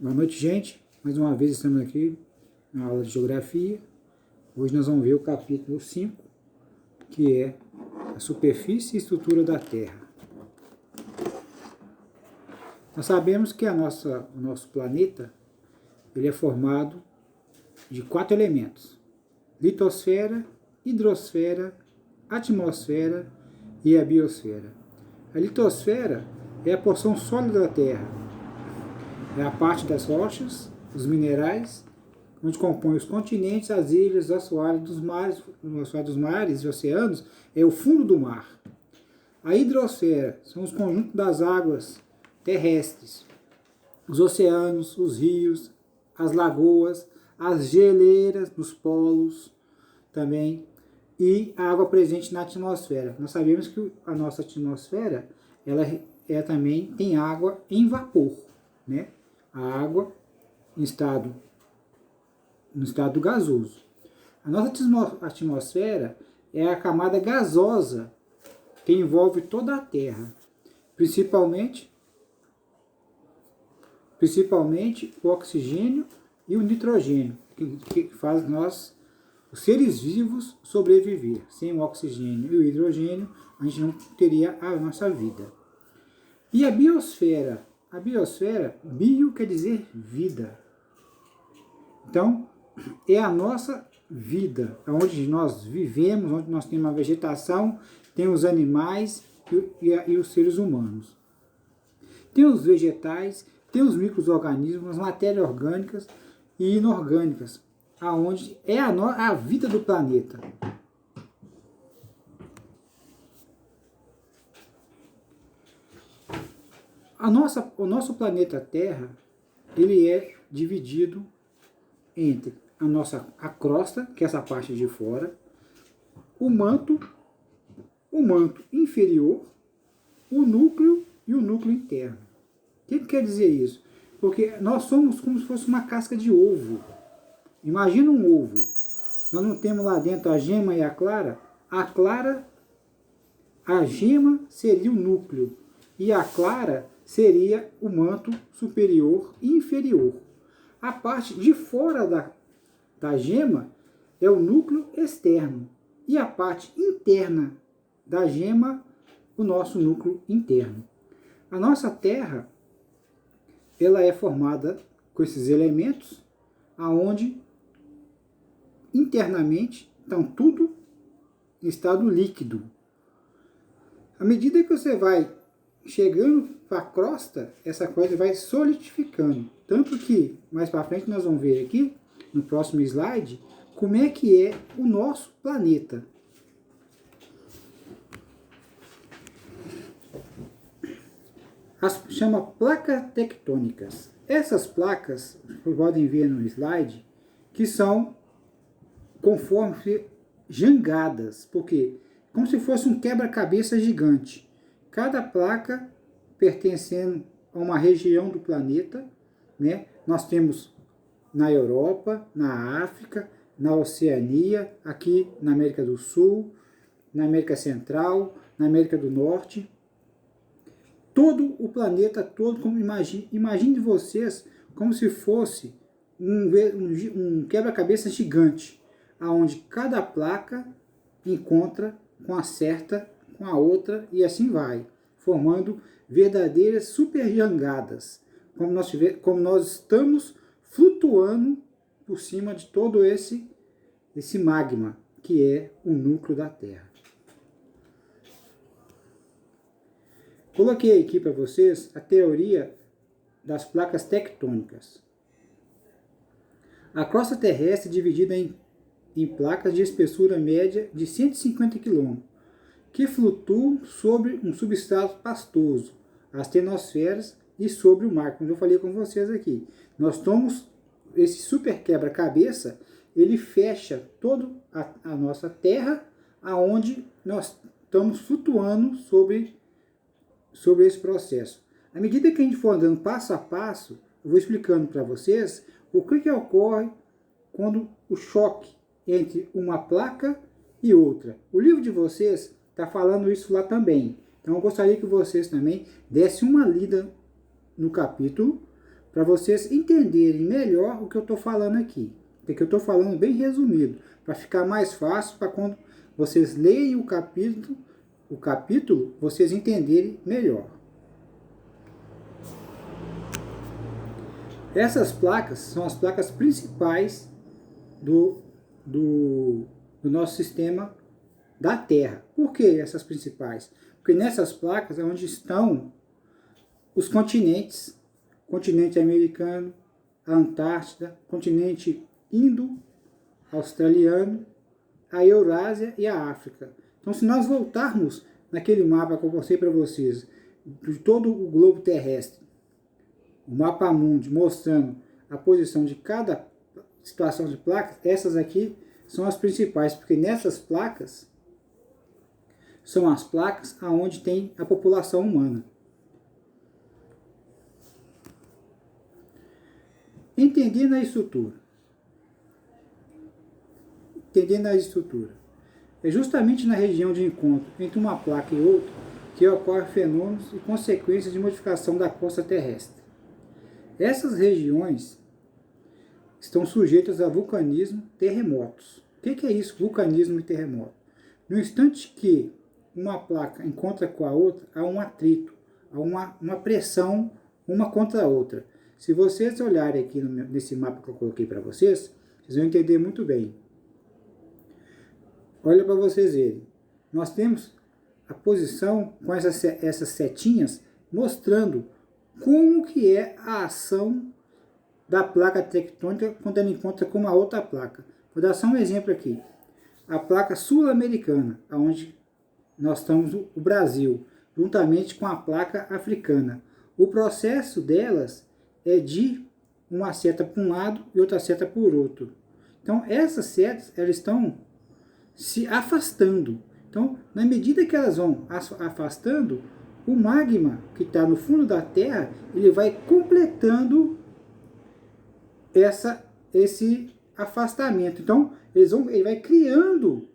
Boa noite, gente. Mais uma vez estamos aqui na aula de Geografia. Hoje nós vamos ver o capítulo 5, que é a superfície e estrutura da Terra. Nós sabemos que o nosso planeta ele é formado de 4 elementos: litosfera, hidrosfera, atmosfera e a biosfera. A litosfera é a porção sólida da Terra. É a parte das rochas, os minerais, onde compõem os continentes, as ilhas, os assoalhos dos mares e oceanos, é o fundo do mar. A hidrosfera são os conjuntos das águas terrestres, os oceanos, os rios, as lagoas, as geleiras dos polos também, e a água presente na atmosfera. Nós sabemos que a nossa atmosfera também tem água em vapor, né? A água no estado gasoso. A nossa atmosfera é a camada gasosa que envolve toda a Terra, principalmente o oxigênio e o nitrogênio, que faz nós, os seres vivos, sobreviver. Sem o oxigênio e o hidrogênio, a gente não teria a nossa vida. E a biosfera? A biosfera, bio quer dizer vida. Então, é a nossa vida, onde nós vivemos, onde nós temos a vegetação, tem os animais e os seres humanos. Tem os vegetais, tem os micro-organismos, as matérias orgânicas e inorgânicas, aonde é a vida do planeta. O nosso planeta Terra, ele é dividido entre a crosta, que é essa parte de fora, o manto inferior, o núcleo e o núcleo interno. O que quer dizer isso? Porque nós somos como se fosse uma casca de ovo. Imagina um ovo. Nós não temos lá dentro a gema e a clara. A gema seria o núcleo e a clara seria o manto superior e inferior. A parte de fora da gema é o núcleo externo e a parte interna da gema, o nosso núcleo interno. A nossa Terra, ela é formada com esses elementos, aonde internamente estão tudo em estado líquido. À medida que você vai chegando para a crosta, essa coisa vai solidificando. Tanto que, mais para frente, nós vamos ver aqui, no próximo slide, como é que é o nosso planeta. Chama placas tectônicas. Essas placas, vocês podem ver no slide, que são conforme jangadas, porque como se fosse um quebra-cabeça gigante. Cada placa pertencendo a uma região do planeta, né? Nós temos na Europa, na África, na Oceania, aqui na América do Sul, na América Central, na América do Norte. Todo o planeta todo, como imagine vocês como se fosse um quebra-cabeça gigante, aonde cada placa encontra com a certa, com a outra, e assim vai, formando verdadeiras super jangadas, como nós estamos flutuando por cima de todo esse magma, que é o núcleo da Terra. Coloquei aqui para vocês a teoria das placas tectônicas. A crosta terrestre é dividida em placas de espessura média de 150 km, que flutuam sobre um substrato pastoso, as tenosferas, e sobre o mar, como eu falei com vocês aqui. Nós estamos, esse super quebra-cabeça, ele fecha toda a nossa Terra, aonde nós estamos flutuando sobre esse processo. À medida que a gente for andando passo a passo, eu vou explicando para vocês o que ocorre quando o choque entre uma placa e outra. O livro de vocês está falando isso lá também. Então eu gostaria que vocês também dessem uma lida no capítulo, para vocês entenderem melhor o que eu estou falando aqui. Porque eu estou falando bem resumido, para ficar mais fácil para quando vocês leem o capítulo, vocês entenderem melhor. Essas placas são as placas principais do nosso sistema da Terra. Por que essas principais? Porque nessas placas é onde estão os continentes, continente americano, a Antártida, continente indo-australiano, a Eurásia e a África. Então, se nós voltarmos naquele mapa que eu mostrei para vocês, de todo o globo terrestre, o mapa mundi mostrando a posição de cada situação de placas, essas aqui são as principais, porque nessas placas são as placas onde tem a população humana. Entendendo a estrutura. É justamente na região de encontro entre uma placa e outra que ocorrem fenômenos e consequências de modificação da crosta terrestre. Essas regiões estão sujeitas a vulcanismo, terremotos. O que é isso, vulcanismo e terremoto? No instante que uma placa encontra com a outra, há um atrito, há uma pressão uma contra a outra. Se vocês olharem aqui nesse mapa que eu coloquei para vocês, vocês vão entender muito bem. Olha para vocês verem. Nós temos a posição com essas setinhas mostrando como que é a ação da placa tectônica quando ela encontra com uma outra placa. Vou dar só um exemplo aqui. A placa sul-americana, onde nós estamos o Brasil, juntamente com a placa africana. O processo delas é de uma seta para um lado e outra seta por outro. Então, essas setas elas estão se afastando. Então, na medida que elas vão afastando, o magma que está no fundo da Terra, ele vai completando esse afastamento. Então, ele vai criando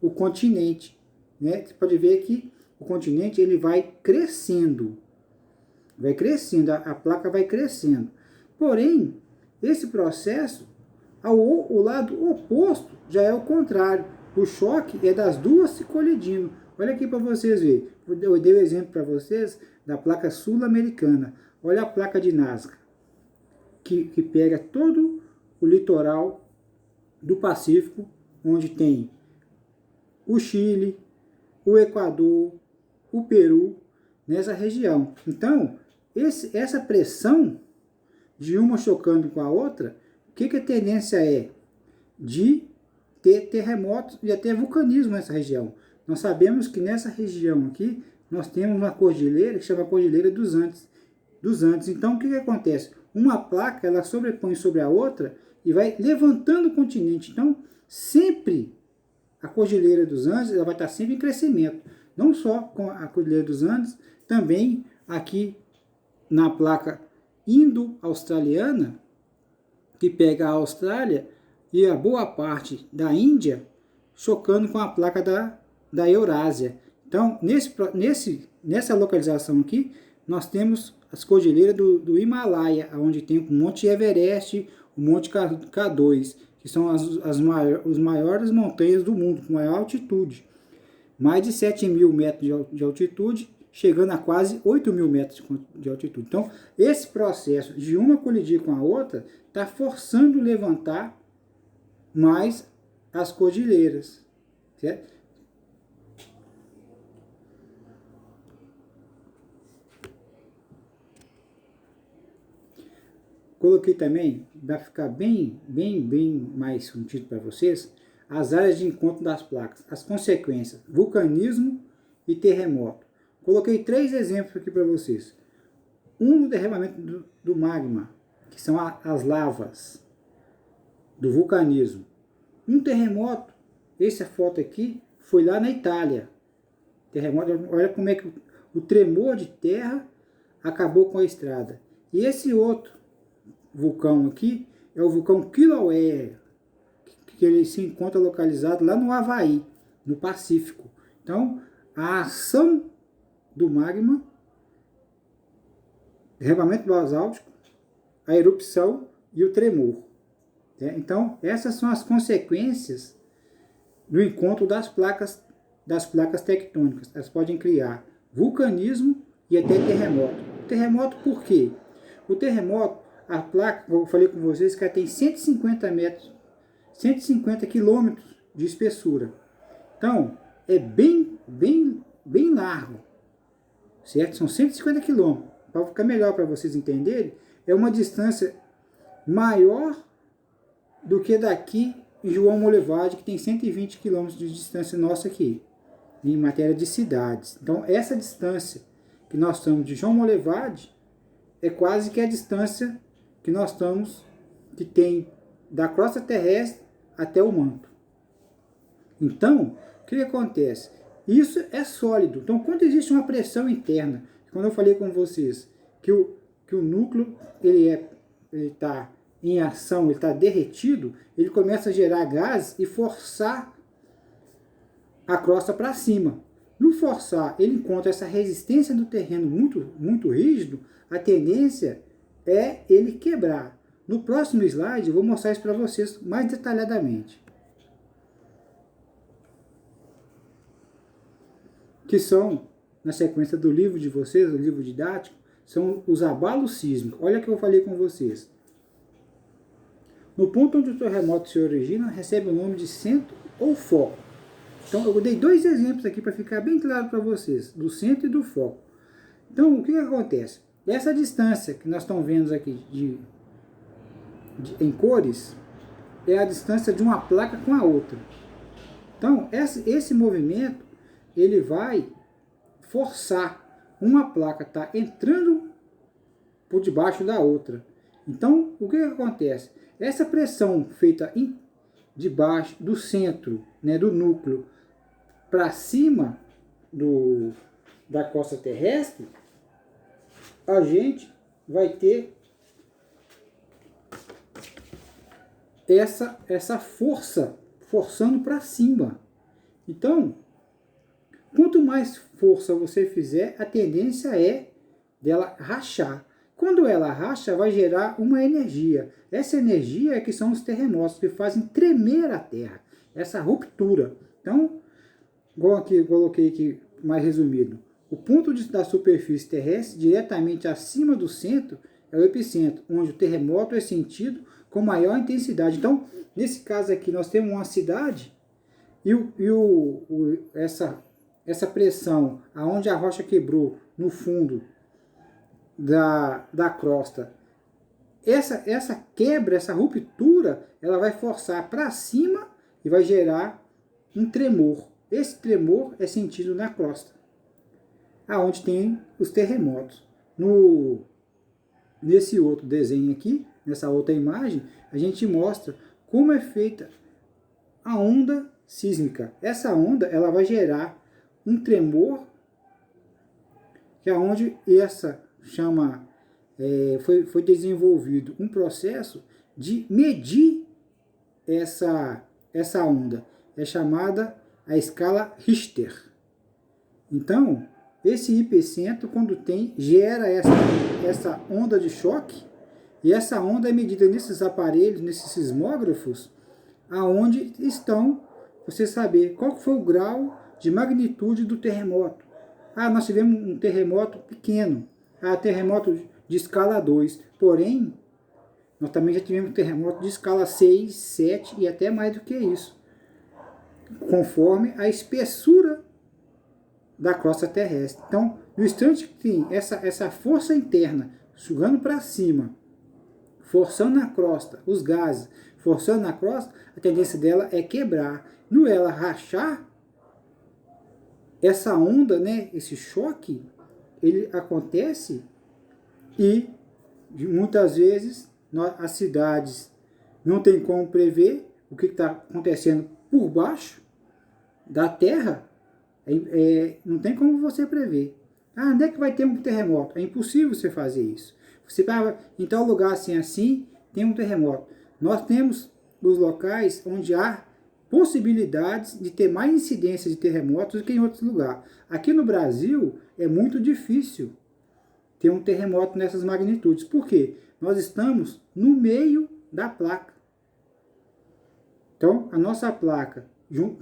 o continente. Né? Você pode ver que o continente ele vai crescendo. Vai crescendo, a placa vai crescendo. Porém, esse processo, o lado oposto já é o contrário. O choque é das duas se colidindo. Olha aqui para vocês verem. Eu dei o exemplo para vocês da placa sul-americana. Olha a placa de Nazca, que pega todo o litoral do Pacífico, onde tem o Chile, o Equador, o Peru, nessa região. Então, essa pressão de uma chocando com a outra, o que a tendência é? De ter terremotos e até vulcanismo nessa região. Nós sabemos que nessa região aqui, nós temos uma cordilheira que chama Cordilheira dos Andes. Então, o que acontece? Uma placa, ela sobrepõe sobre a outra e vai levantando o continente. Então, sempre a Cordilheira dos Andes ela vai estar sempre em crescimento. Não só com a Cordilheira dos Andes, também aqui na placa indo-australiana, que pega a Austrália e a boa parte da Índia, chocando com a placa da Eurásia. Então, nessa localização aqui, nós temos as cordilheiras do Himalaia, onde tem o Monte Everest, o Monte K2, que são as maiores montanhas do mundo, com maior altitude. Mais de 7.000 metros de altitude, chegando a quase 8.000 metros de altitude. Então, esse processo de uma colidir com a outra está forçando levantar mais as cordilheiras, certo? Coloquei também, para ficar bem mais sentido para vocês, as áreas de encontro das placas, as consequências, vulcanismo e terremoto. Coloquei 3 exemplos aqui para vocês. Um no derramamento do magma, que são as lavas do vulcanismo. Um terremoto, essa foto aqui, foi lá na Itália. Terremoto, olha como é que o tremor de terra acabou com a estrada. E esse outro vulcão aqui é o vulcão Kilauea, que ele se encontra localizado lá no Havaí, no Pacífico. Então, a ação do magma derramamento basáltico, a erupção e o tremor. Então, essas são as consequências do encontro das placas tectônicas. Elas podem criar vulcanismo e até terremoto. Terremoto por quê? O terremoto, a placa, eu falei com vocês que ela tem 150 metros, 150 quilômetros de espessura. Então, é bem largo, certo? São 150 quilômetros. Para ficar melhor para vocês entenderem, é uma distância maior do que daqui em João Molevade, que tem 120 quilômetros de distância nossa aqui, em matéria de cidades. Então, essa distância que nós estamos de João Molevade é quase que a distância que nós estamos, que tem da crosta terrestre até o manto. Então, o que acontece? Isso é sólido. Então, quando existe uma pressão interna, quando eu falei com vocês que o núcleo ele está em ação, ele está derretido, ele começa a gerar gás e forçar a crosta para cima. No forçar, ele encontra essa resistência do terreno muito rígido, a tendência é ele quebrar. No próximo slide, eu vou mostrar isso para vocês mais detalhadamente. Que são, na sequência do livro de vocês, o livro didático, são os abalos sísmicos. Olha o que eu falei com vocês. No ponto onde o terremoto se origina, recebe o nome de centro ou foco. Então, eu dei dois exemplos aqui para ficar bem claro para vocês, do centro e do foco. Então, o que acontece? Essa distância que nós estamos vendo aqui em cores é a distância de uma placa com a outra. Então, esse movimento ele vai forçar uma placa estar entrando por debaixo da outra. Então, o que acontece? Essa pressão feita debaixo do centro, né, do núcleo, para cima da crosta terrestre, a gente vai ter essa força forçando para cima. Então, quanto mais força você fizer, a tendência é dela rachar. Quando ela racha, vai gerar uma energia. Essa energia é que são os terremotos, que fazem tremer a Terra. Essa ruptura. Então, igual aqui, eu coloquei aqui mais resumido. O ponto da superfície terrestre, diretamente acima do centro, é o epicentro, onde o terremoto é sentido com maior intensidade. Então, nesse caso aqui, nós temos uma cidade e essa pressão, aonde a rocha quebrou no fundo da crosta, essa quebra, essa ruptura, ela vai forçar para cima e vai gerar um tremor. Esse tremor é sentido na crosta, aonde tem os terremotos. Nesse outro desenho aqui, nessa outra imagem, a gente mostra como é feita a onda sísmica. Essa onda ela vai gerar um tremor, que é onde foi desenvolvido um processo de medir essa onda. É chamada a escala Richter. Então, esse hipocentro, quando gera essa onda de choque, e essa onda é medida nesses aparelhos, nesses sismógrafos, aonde estão, você saber qual foi o grau de magnitude do terremoto. Nós tivemos um terremoto pequeno, terremoto de escala 2, porém, nós também já tivemos um terremoto de escala 6, 7 e até mais do que isso, conforme a espessura da crosta terrestre. Então, no instante que tem essa força interna sugando para cima, forçando na crosta, os gases, forçando na crosta, a tendência dela é quebrar. No ela rachar, essa onda, né, esse choque, ele acontece e muitas vezes as cidades não tem como prever o que está acontecendo por baixo da terra. Não tem como você prever. Onde é que vai ter um terremoto? É impossível você fazer isso. Você vai em tal lugar assim, tem um terremoto. Nós temos os locais onde há possibilidades de ter mais incidência de terremotos do que em outros lugares. Aqui no Brasil é muito difícil ter um terremoto nessas magnitudes. Por quê? Nós estamos no meio da placa. Então, a nossa placa,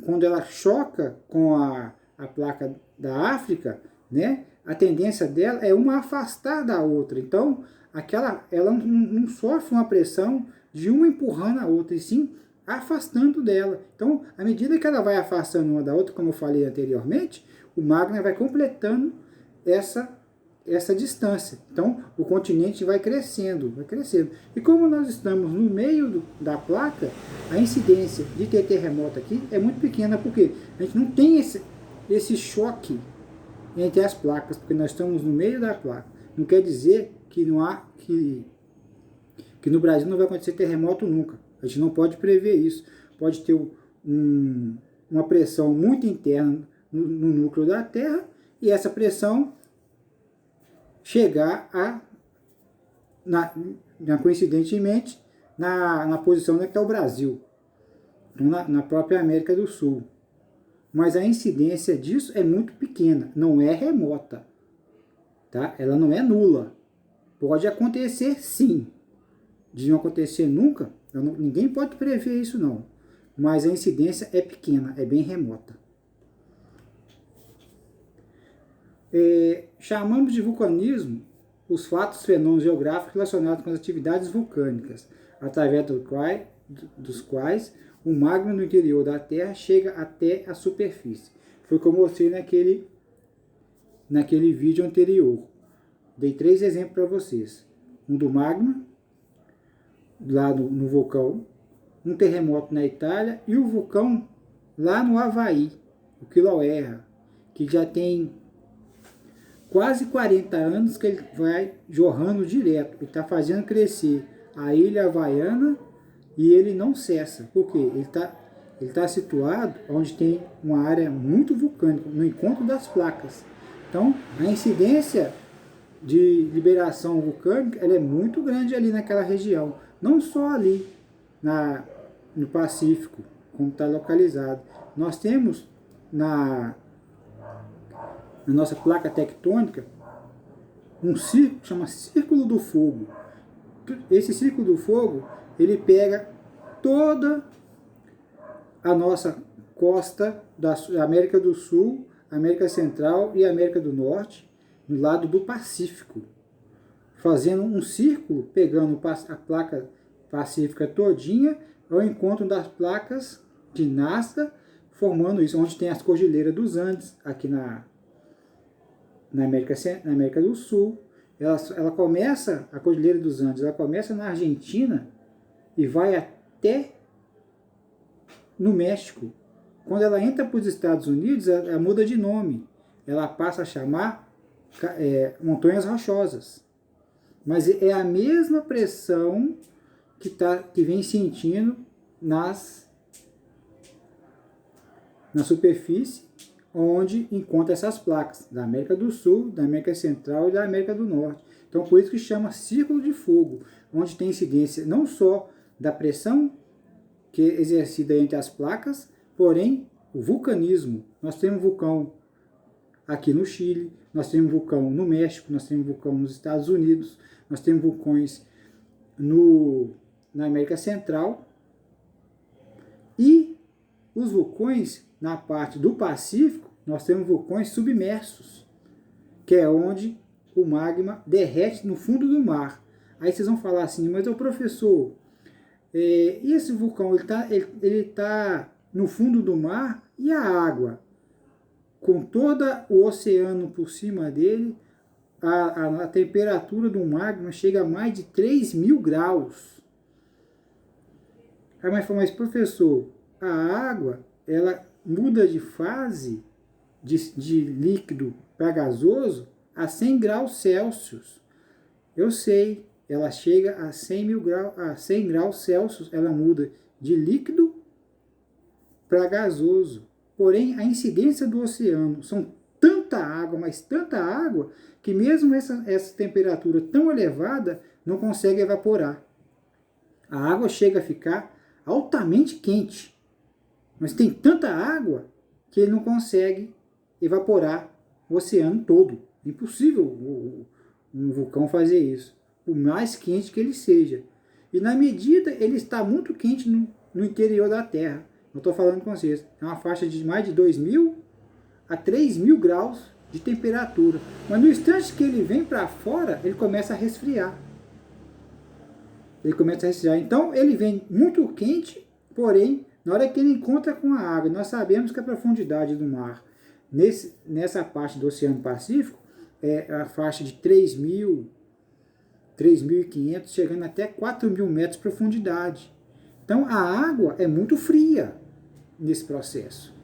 quando ela choca com a placa da África, né, a tendência dela é uma afastar da outra. Então, ela não sofre uma pressão de uma empurrando a outra, e sim afastando dela. Então, à medida que ela vai afastando uma da outra, como eu falei anteriormente, o magma vai completando essa distância. Então, o continente vai crescendo, vai crescendo. E como nós estamos no meio da placa, a incidência de ter terremoto aqui é muito pequena, porque a gente não tem esse choque entre as placas, porque nós estamos no meio da placa. Não quer dizer que não há que no Brasil não vai acontecer terremoto nunca. A gente não pode prever isso. Pode ter uma pressão muito interna no núcleo da Terra, e essa pressão chegar coincidentemente na posição onde está o Brasil, na própria América do Sul. Mas a incidência disso é muito pequena, não é remota, tá? Ela não é nula. Pode acontecer sim, de não acontecer nunca, ninguém pode prever isso não, mas a incidência é pequena, é bem remota. Chamamos de vulcanismo os fatos, fenômenos geográficos relacionados com as atividades vulcânicas, através dos quais o magma no interior da Terra chega até a superfície. Foi como eu mostrei naquele vídeo anterior. Dei 3 exemplos para vocês. Um do magma, lá no vulcão, um terremoto na Itália e o vulcão lá no Havaí, o Kilauea, que já tem quase 40 anos que ele vai jorrando direto, ele está fazendo crescer a ilha havaiana e ele não cessa, porque ele tá situado onde tem uma área muito vulcânica, no encontro das placas. Então, a incidência de liberação vulcânica ela é muito grande ali naquela região, não só ali no Pacífico, como está localizado. Nós temos na nossa placa tectônica um círculo que chama Círculo do Fogo. Esse Círculo do Fogo ele pega toda a nossa costa da América do Sul, América Central e América do Norte, no lado do Pacífico, fazendo um círculo, pegando a placa pacífica todinha ao encontro das placas de Nazca, formando isso, onde tem as cordilheiras dos Andes, aqui na América do Sul. Ela começa, a Cordilheira dos Andes, ela começa na Argentina e vai até no México. Quando ela entra para os Estados Unidos, ela muda de nome. Ela passa a chamar Montanhas Rochosas. Mas é a mesma pressão que vem sentindo na superfície, onde encontra essas placas da América do Sul, da América Central e da América do Norte. Então, por isso que chama Círculo de Fogo, onde tem incidência não só da pressão que é exercida entre as placas, porém o vulcanismo. Nós temos vulcão aqui no Chile, nós temos vulcão no México, nós temos vulcão nos Estados Unidos, nós temos vulcões na América Central, e os vulcões na parte do Pacífico, nós temos vulcões submersos, que é onde o magma derrete no fundo do mar. Aí vocês vão falar assim, mas o professor, e esse vulcão ele tá no fundo do mar, e a água? Com todo o oceano por cima dele, a temperatura do magma chega a mais de 3.000 graus. Aí mas professor, a água ela muda de fase de líquido para gasoso a 100 graus Celsius. Eu sei, ela chega a 100 graus Celsius, ela muda de líquido para gasoso. Porém, a incidência do oceano são tanta água, mas tanta água, que mesmo essa temperatura tão elevada não consegue evaporar. A água chega a ficar altamente quente, mas tem tanta água que ele não consegue evaporar o oceano todo. Impossível um vulcão fazer isso, por mais quente que ele seja. E na medida ele está muito quente no interior da Terra. Eu estou falando com vocês, é uma faixa de mais de 2.000 a 3.000 graus de temperatura. Mas no instante que ele vem para fora, ele começa a resfriar. Ele começa a resfriar. Então ele vem muito quente, porém, na hora que ele encontra com a água, nós sabemos que a profundidade do mar, nessa parte do Oceano Pacífico, é a faixa de 3.000, 3.500, chegando até 4.000 metros de profundidade. Então a água é muito fria nesse processo,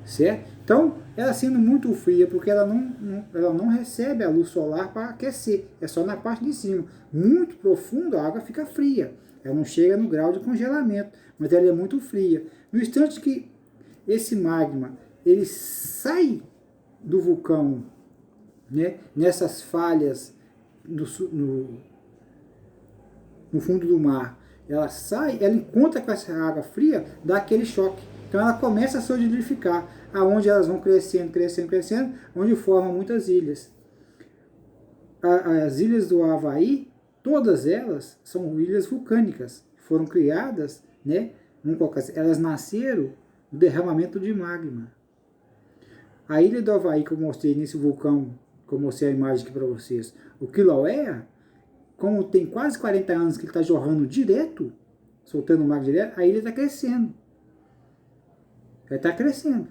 certo? Então, ela sendo muito fria, porque ela não recebe a luz solar para aquecer, é só na parte de cima. Muito profundo, a água fica fria, ela não chega no grau de congelamento, mas ela é muito fria. No instante que esse magma ele sai do vulcão, né, nessas falhas no fundo do mar, ela sai, ela encontra com essa água fria, dá aquele choque. Então ela começa a solidificar, aonde elas vão crescendo, crescendo, crescendo, onde formam muitas ilhas. As ilhas do Havaí, todas elas são ilhas vulcânicas, foram criadas, né? Elas nasceram do derramamento de magma. A ilha do Havaí que eu mostrei nesse vulcão, que eu mostrei a imagem aqui para vocês, o Kilauea, como tem quase 40 anos que ele está jorrando direto, soltando magma direto, a ilha está crescendo. Ela está crescendo.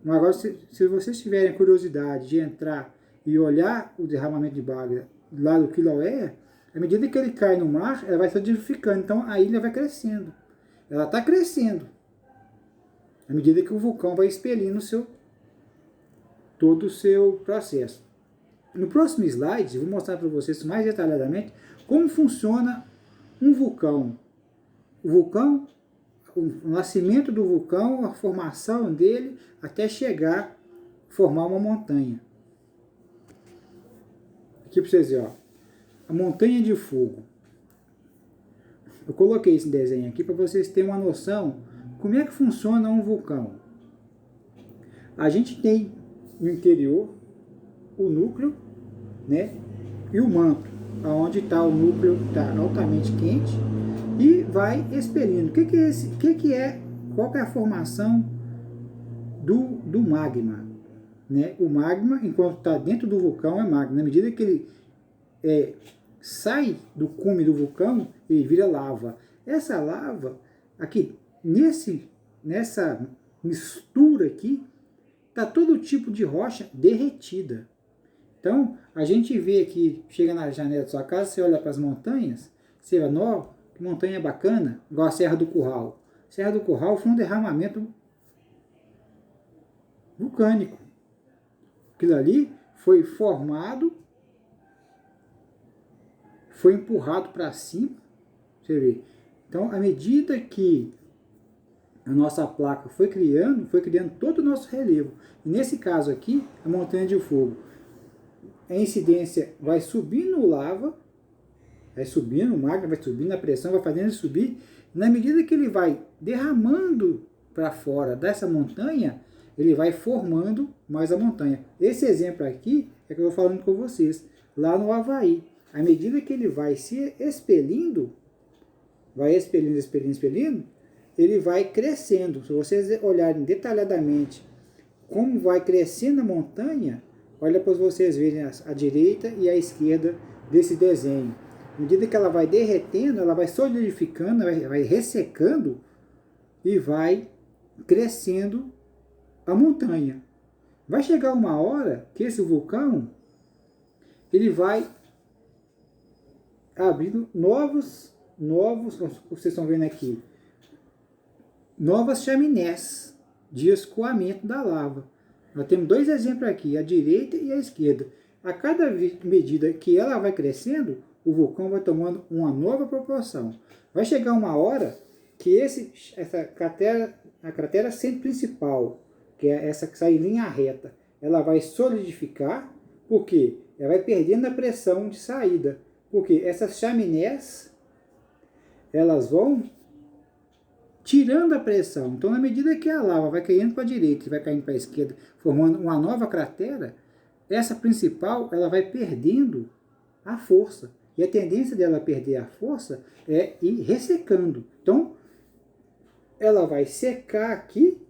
Mas agora, se vocês tiverem curiosidade de entrar e olhar o derramamento de magma lá do Kilauea, à medida que ele cai no mar, ela vai se solidificando. Então a ilha vai crescendo. Ela está crescendo. À medida que o vulcão vai expelindo todo o seu processo. No próximo slide, eu vou mostrar para vocês mais detalhadamente como funciona um vulcão. O nascimento do vulcão, a formação dele, até chegar a formar uma montanha. Aqui para vocês verem, ó, a montanha de fogo. Eu coloquei esse desenho aqui para vocês terem uma noção como é que funciona um vulcão. A gente tem no interior o núcleo, né, e o manto, onde está o núcleo, está altamente quente e vai expelindo. Qual que é a formação do magma? Né? O magma, enquanto está dentro do vulcão, é magma. Na medida que ele sai do cume do vulcão, ele vira lava. Essa lava, aqui, nessa mistura aqui, está todo tipo de rocha derretida. Então, a gente vê aqui, chega na janela da sua casa, você olha para as montanhas, você vê, nó, que montanha bacana, igual a Serra do Curral. Serra do Curral foi um derramamento vulcânico. Aquilo ali foi formado, foi empurrado para cima, você vê. Então, à medida que a nossa placa foi criando todo o nosso relevo. E nesse caso aqui, a montanha de fogo, a incidência vai subindo lava, vai subindo o magma, vai subindo a pressão, vai fazendo ele subir. E na medida que ele vai derramando para fora dessa montanha, ele vai formando mais a montanha. Esse exemplo aqui é que eu estou falando com vocês, lá no Havaí. À medida que ele vai se expelindo, expelindo, ele vai crescendo. Se vocês olharem detalhadamente como vai crescendo a montanha, olha para vocês verem a direita e a esquerda desse desenho. À medida que ela vai derretendo, ela vai solidificando, vai ressecando e vai crescendo a montanha. Vai chegar uma hora que esse vulcão ele vai abrindo novos, vocês estão vendo aqui, novas chaminés de escoamento da lava. Nós temos dois exemplos aqui, a direita e a esquerda. A cada medida que ela vai crescendo, o vulcão vai tomando uma nova proporção. Vai chegar uma hora que a cratera centro principal, que é essa que sai em linha reta, ela vai solidificar, porque ela vai perdendo a pressão de saída. Porque essas chaminés, elas vão tirando a pressão. Então, na medida que a lava vai caindo para a direita e vai caindo para a esquerda, formando uma nova cratera, essa principal ela vai perdendo a força. E a tendência dela perder a força é ir ressecando. Então, ela vai secar aqui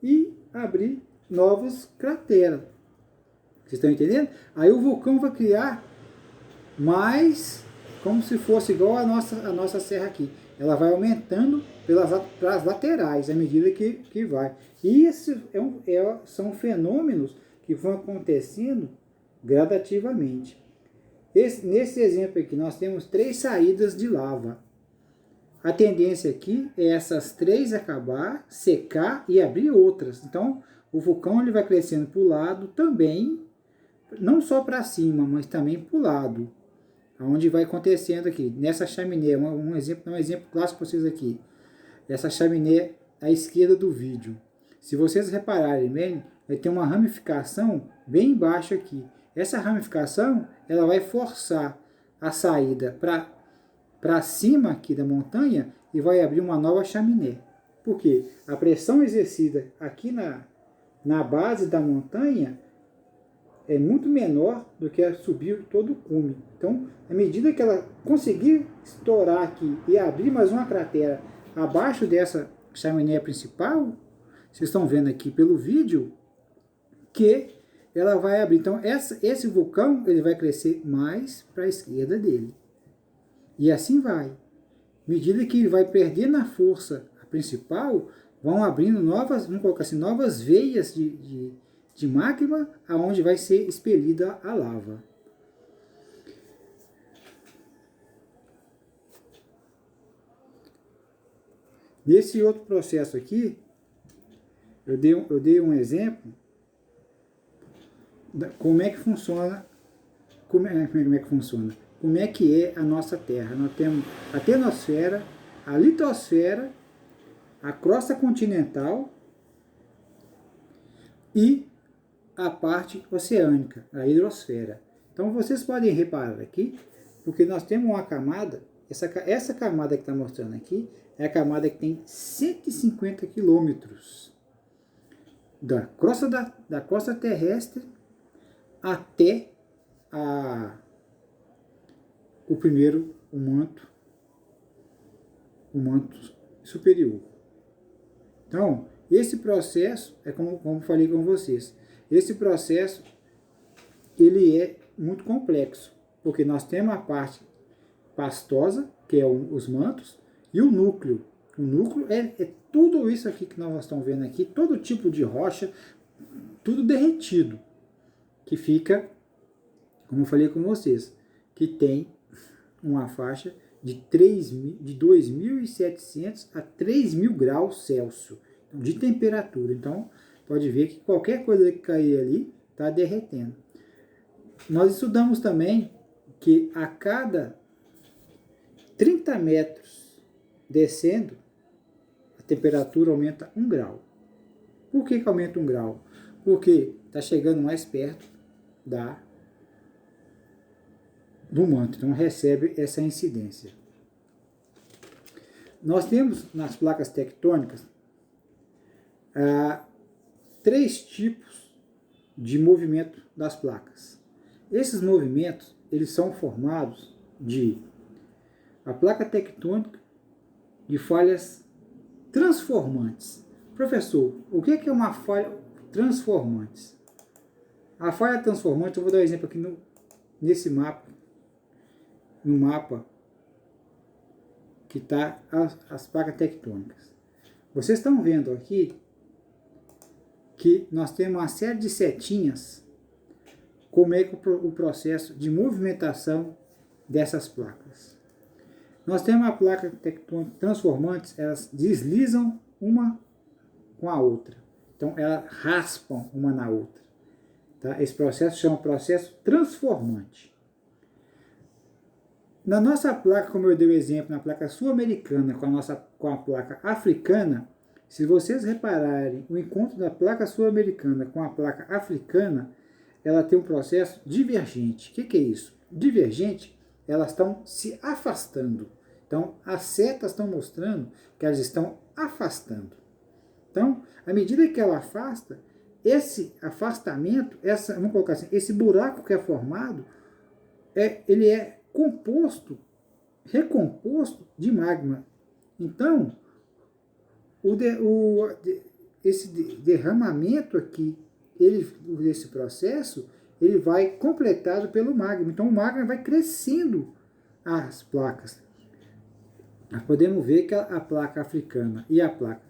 e abrir novas crateras. Vocês estão entendendo? Aí o vulcão vai criar mais, como se fosse igual a nossa serra aqui. Ela vai aumentando pelas laterais à medida que vai. E esses são fenômenos que vão acontecendo gradativamente. Nesse exemplo aqui, nós temos 3 saídas de lava. A tendência aqui é essas 3 acabar, secar e abrir outras. Então, o vulcão ele vai crescendo para o lado também, não só para cima, mas também para o lado. Onde vai acontecendo aqui, nessa chaminé, um exemplo clássico para vocês aqui. Essa chaminé à esquerda do vídeo. Se vocês repararem bem, vai ter uma ramificação bem embaixo aqui. Essa ramificação, ela vai forçar a saída para cima aqui da montanha e vai abrir uma nova chaminé. Por quê? A pressão exercida aqui na base da montanha é muito menor do que subir todo o cume. Então, à medida que ela conseguir estourar aqui e abrir mais uma cratera abaixo dessa chaminé principal, vocês estão vendo aqui pelo vídeo, que ela vai abrir. Então, esse vulcão ele vai crescer mais para a esquerda dele. E assim vai. À medida que vai perdendo a força principal, vão abrindo novas, vamos colocar assim, novas veias de magma, aonde vai ser expelida a lava. Nesse outro processo aqui, eu dei um exemplo como é que funciona, como é que é a nossa Terra. Nós temos a tenosfera, a litosfera, a crosta continental e a parte oceânica, a hidrosfera. Então vocês podem reparar aqui, porque nós temos uma camada, essa camada que está mostrando aqui, é a camada que tem 150 quilômetros da crosta terrestre até o manto superior. Então, esse processo, é como falei com vocês, esse processo ele é muito complexo, porque nós temos a parte pastosa, que é os mantos, e o núcleo. O núcleo é tudo isso aqui que nós estamos vendo aqui, todo tipo de rocha, tudo derretido, que fica, como eu falei com vocês, que tem uma faixa de 2.700 a 3.000 graus Celsius de temperatura. Então, pode ver que qualquer coisa que cair ali está derretendo. Nós estudamos também que a cada 30 metros descendo, a temperatura aumenta 1 grau. Por que aumenta 1 grau? Porque está chegando mais perto do manto, então recebe essa incidência. Nós temos nas placas tectônicas 3 tipos de movimento das placas. Esses movimentos eles são formados de a placa tectônica de falhas transformantes. Professor, o que é uma falha transformante? A falha transformante, eu vou dar um exemplo aqui nesse mapa, no mapa que está as placas tectônicas. Vocês estão vendo aqui que nós temos uma série de setinhas, como é que o processo de movimentação dessas placas. Nós temos a placa tectônica transformantes, elas deslizam uma com a outra. Então, elas raspam uma na outra. Tá? Esse processo chama processo transformante. Na nossa placa, como eu dei o exemplo, na placa sul-americana com a placa africana, se vocês repararem o encontro da placa sul-americana com a placa africana, ela tem um processo divergente. O que é isso? Divergente, elas estão se afastando. Então, as setas estão mostrando que elas estão afastando. Então, à medida que ela afasta, esse afastamento, vamos colocar assim, esse buraco que é formado, ele é recomposto de magma. Então, esse derramamento aqui, esse processo, ele vai completado pelo magma. Então, o magma vai crescendo as placas. Nós podemos ver que a placa africana e a placa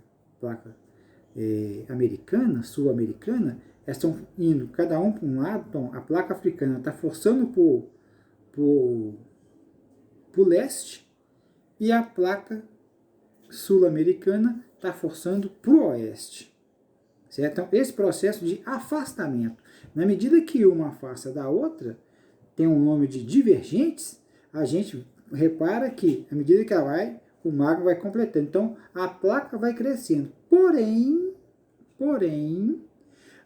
americana, sul-americana, elas estão indo cada um para um lado. Então, a placa africana está forçando para o leste e a placa sul-americana está forçando para o oeste. Certo? Então, esse processo de afastamento, na medida que uma afasta da outra, tem um nome de divergentes, a gente repara que, à medida que ela vai, o magma vai completando. Então, a placa vai crescendo. Porém,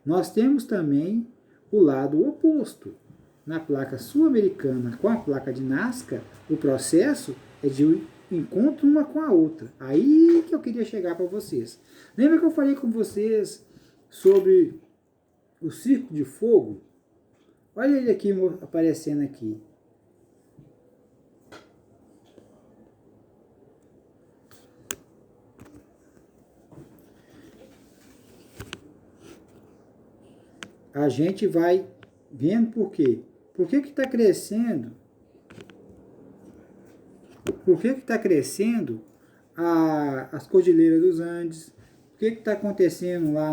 nós temos também o lado oposto. Na placa sul-americana com a placa de Nazca, o processo é de encontro uma com a outra. Aí que eu queria chegar para vocês. Lembra que eu falei com vocês sobre o Círculo de Fogo? Olha ele aqui aparecendo aqui. A gente vai vendo por quê. Por que está crescendo? Por que está crescendo as Cordilheiras dos Andes? O que está acontecendo lá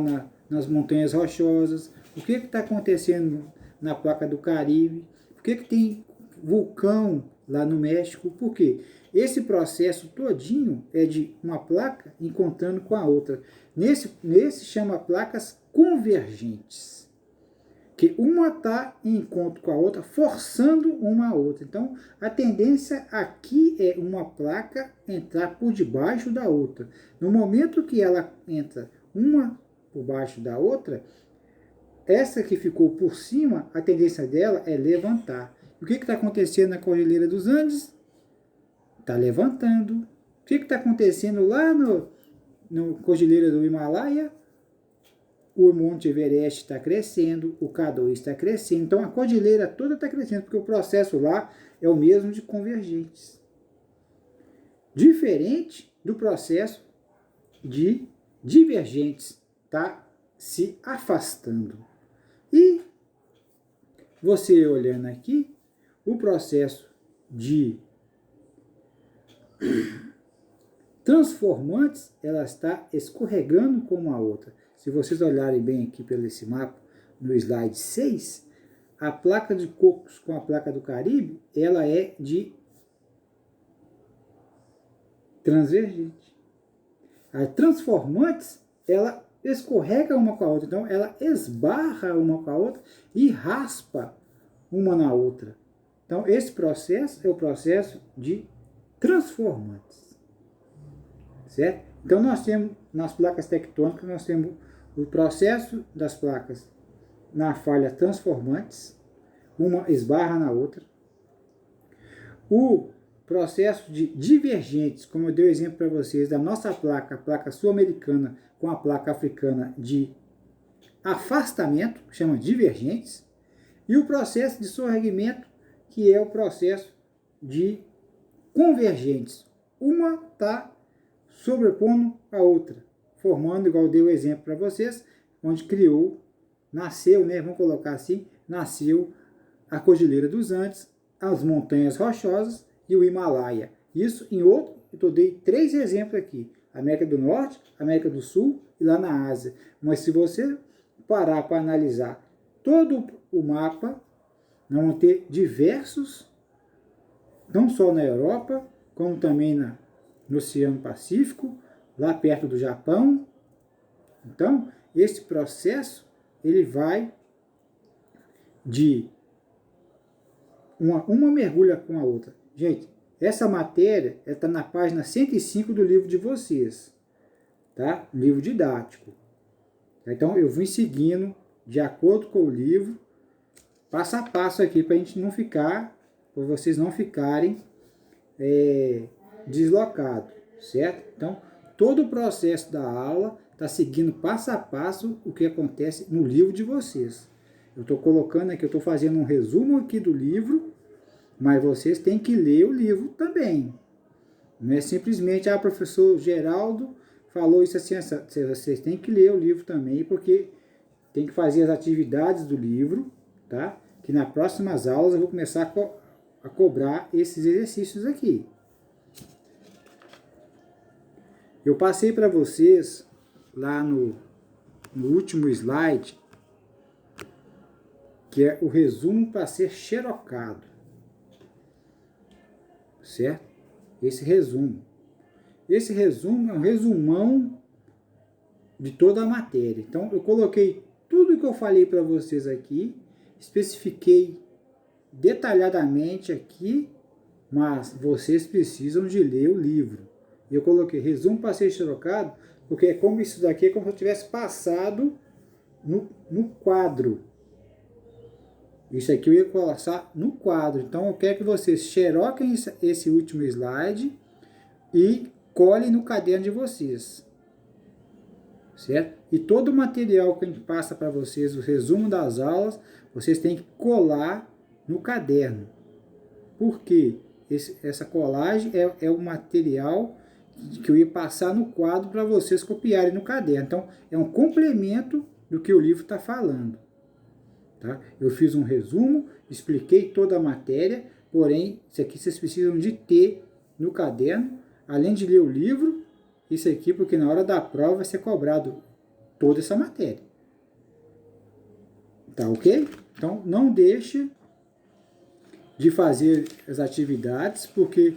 nas Montanhas Rochosas? O que está acontecendo na placa do Caribe? Por que tem vulcão lá no México? Por quê? Esse processo todinho é de uma placa encontrando com a outra. Nesse chama placas convergentes. Que uma está em encontro com a outra, forçando uma a outra. Então, a tendência aqui é uma placa entrar por debaixo da outra. No momento que ela entra uma por baixo da outra, essa que ficou por cima, a tendência dela é levantar. E o que está acontecendo na Cordilheira dos Andes? Está levantando. O que está acontecendo lá no Cordilheira do Himalaia? O Monte Everest está crescendo, o K2 está crescendo, então a cordilheira toda está crescendo, porque o processo lá é o mesmo de convergentes. Diferente do processo de divergentes, está se afastando. E você olhando aqui, o processo de transformantes, ela está escorregando com uma outra. Se vocês olharem bem aqui pelo esse mapa, no slide 6, a placa de Cocos com a placa do Caribe, ela é de transvergente. A transformantes, ela escorrega uma com a outra, então ela esbarra uma com a outra e raspa uma na outra. Então esse processo é o processo de transformantes. Certo? Então nós temos, nas placas tectônicas, nós temos o processo das placas na falha transformantes, uma esbarra na outra. O processo de divergentes, como eu dei o exemplo para vocês, da nossa placa, a placa sul-americana com a placa africana de afastamento, que chama divergentes. E o processo de sorregimento, que é o processo de convergentes. Uma está sobrepondo a outra, formando, igual eu dei o exemplo para vocês, onde nasceu, né, vamos colocar assim, nasceu a Cordilheira dos Andes, as Montanhas Rochosas e o Himalaia. Isso em outro, eu dei 3 exemplos aqui, América do Norte, América do Sul e lá na Ásia. Mas se você parar para analisar todo o mapa, nós vamos ter diversos, não só na Europa, como também no Oceano Pacífico, lá perto do Japão. Então, esse processo, ele vai de uma mergulha com a outra. Gente, essa matéria está na página 105 do livro de vocês, tá? Livro didático. Então, eu vim seguindo de acordo com o livro, passo a passo aqui, para a gente não ficar, para vocês não ficarem deslocados, certo? Então, todo o processo da aula está seguindo passo a passo o que acontece no livro de vocês. Eu estou colocando aqui, eu estou fazendo um resumo aqui do livro, mas vocês têm que ler o livro também. Não é simplesmente, professor Geraldo falou isso assim, vocês têm que ler o livro também, porque tem que fazer as atividades do livro, tá? Que nas próximas aulas eu vou começar a cobrar esses exercícios aqui. Eu passei para vocês, lá no último slide, que é o resumo para ser xerocado. Certo? Esse resumo. Esse resumo é um resumão de toda a matéria. Então, eu coloquei tudo que eu falei para vocês aqui, especifiquei detalhadamente aqui, mas vocês precisam de ler o livro. Eu coloquei resumo para ser xerocado, porque é como isso daqui, é como se eu tivesse passado no quadro. Isso aqui eu ia colocar no quadro. Então eu quero que vocês xeroquem esse último slide e colhem no caderno de vocês. Certo? E todo o material que a gente passa para vocês, o resumo das aulas, vocês têm que colar no caderno. Por quê? Essa colagem é o material que eu ia passar no quadro para vocês copiarem no caderno. Então, é um complemento do que o livro está falando. Tá? Eu fiz um resumo, expliquei toda a matéria, porém, isso aqui vocês precisam de ter no caderno, além de ler o livro, isso aqui, porque na hora da prova vai ser cobrado toda essa matéria. Tá ok? Então, não deixe de fazer as atividades, porque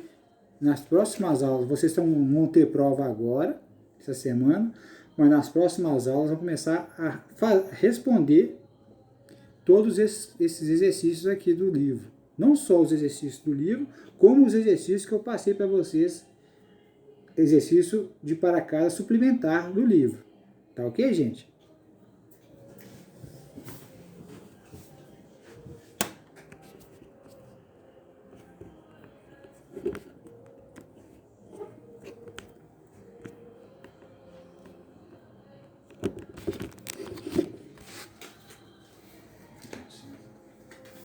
nas próximas aulas, vocês vão ter prova agora, essa semana, mas nas próximas aulas vão começar a responder todos esses exercícios aqui do livro. Não só os exercícios do livro, como os exercícios que eu passei para vocês, exercício de para casa suplementar do livro. Tá ok, gente?